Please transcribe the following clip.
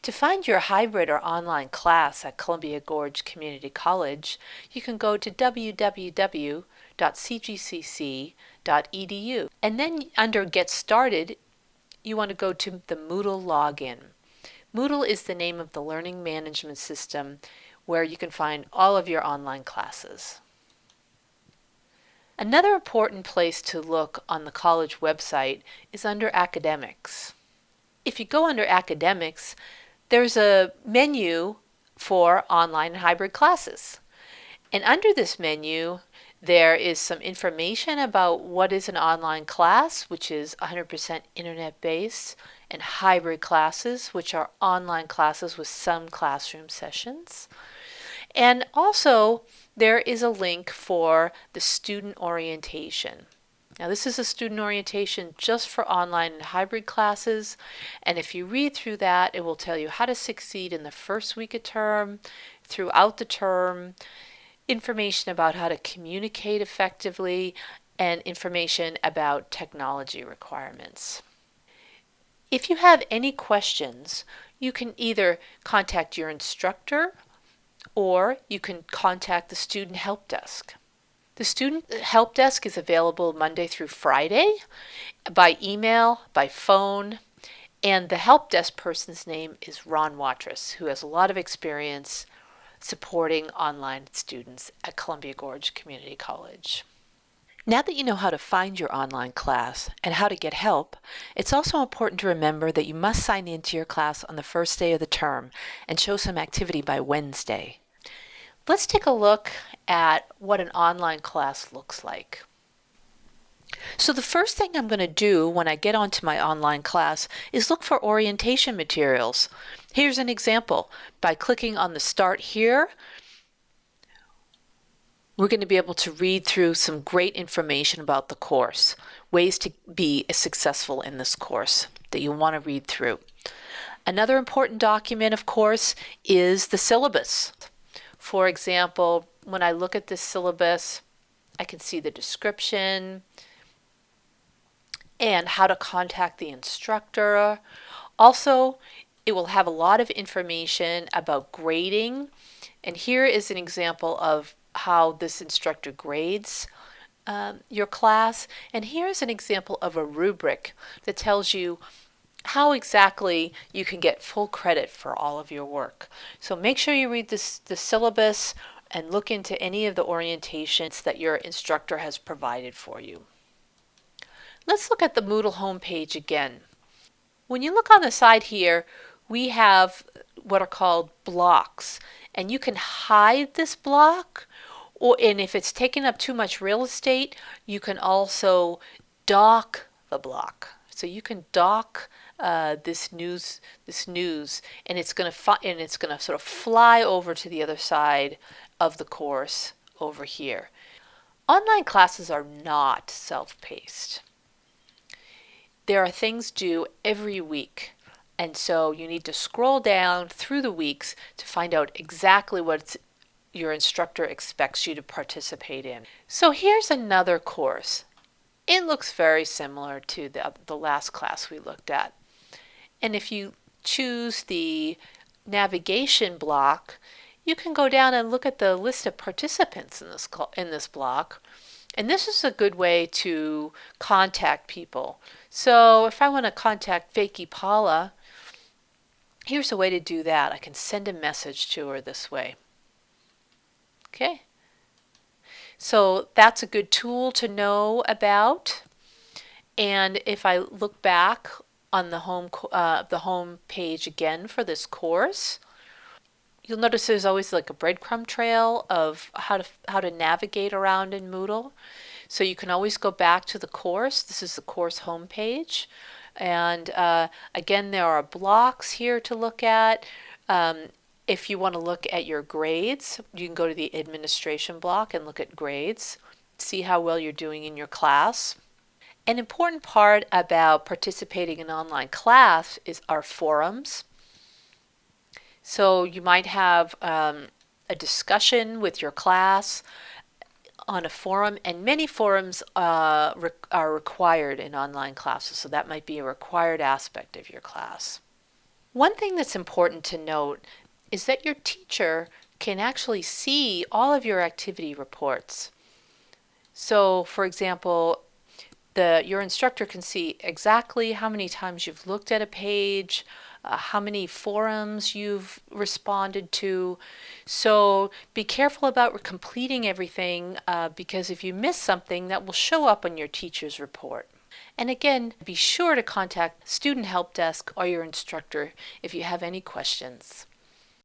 To find your hybrid or online class at Columbia Gorge Community College, you can go to www.cgcc.edu. And then under Get Started, you want to go to the Moodle login. Moodle is the name of the learning management system where you can find all of your online classes. Another important place to look on the college website is under Academics. If you go under Academics, there's a menu for online and hybrid classes. And under this menu, there is some information about what is an online class, which is 100% internet-based, and hybrid classes, which are online classes with some classroom sessions. And also, there is a link for the student orientation. Now, this is a student orientation just for online and hybrid classes, and if you read through that, it will tell you how to succeed in the first week of term, throughout the term, information about how to communicate effectively, and information about technology requirements. If you have any questions, you can either contact your instructor or you can contact the Student Help Desk. The Student Help Desk is available Monday through Friday by email, by phone, and the help desk person's name is Ron Watrous, who has a lot of experience supporting online students at Columbia Gorge Community College. Now that you know how to find your online class and how to get help, it's also important to remember that you must sign into your class on the first day of the term and show some activity by Wednesday. Let's take a look at what an online class looks like. So the first thing I'm going to do when I get onto my online class is look for orientation materials. Here's an example. By clicking on the Start Here, we're going to be able to read through some great information about the course, ways to be successful in this course that you want to read through. Another important document, of course, is the syllabus. For example, when I look at this syllabus, I can see the description and how to contact the instructor. Also, it will have a lot of information about grading, and here is an example of how this instructor grades your class, and here's an example of a rubric that tells you how exactly you can get full credit for all of your work. So make sure you read the syllabus and look into any of the orientations that your instructor has provided for you. Let's look at the Moodle homepage again. When you look on the side here, we have what are called blocks, and you can hide this block, and if it's taking up too much real estate, you can also dock the block. So you can dock this news, and it's going to sort of fly over to the other side of the course over here. Online classes are not self-paced. There are things due every week, and so you need to scroll down through the weeks to find out exactly what your instructor expects you to participate in. So here's another course. It looks very similar to the last class we looked at. And if you choose the navigation block, you can go down and look at the list of participants in this block. And this is a good way to contact people. So if I want to contact Fakey Paula, here's a way to do that. I can send a message to her this way. Okay. So that's a good tool to know about. And if I look back on the home page again for this course, you'll notice there's always like a breadcrumb trail of how to navigate around in Moodle. So you can always go back to the course. This is the course homepage. And again, there are blocks here to look at. If you want to look at your grades, you can go to the administration block and look at grades, see how well you're doing in your class. An important part about participating in online class is our forums. So you might have a discussion with your class on a forum, and many forums are required in online classes, so that might be a required aspect of your class. One thing that's important to note is that your teacher can actually see all of your activity reports. So, for example, your instructor can see exactly how many times you've looked at a page, how many forums you've responded to. So be careful about completing everything because if you miss something, that will show up on your teacher's report. And again, be sure to contact Student Help Desk or your instructor if you have any questions.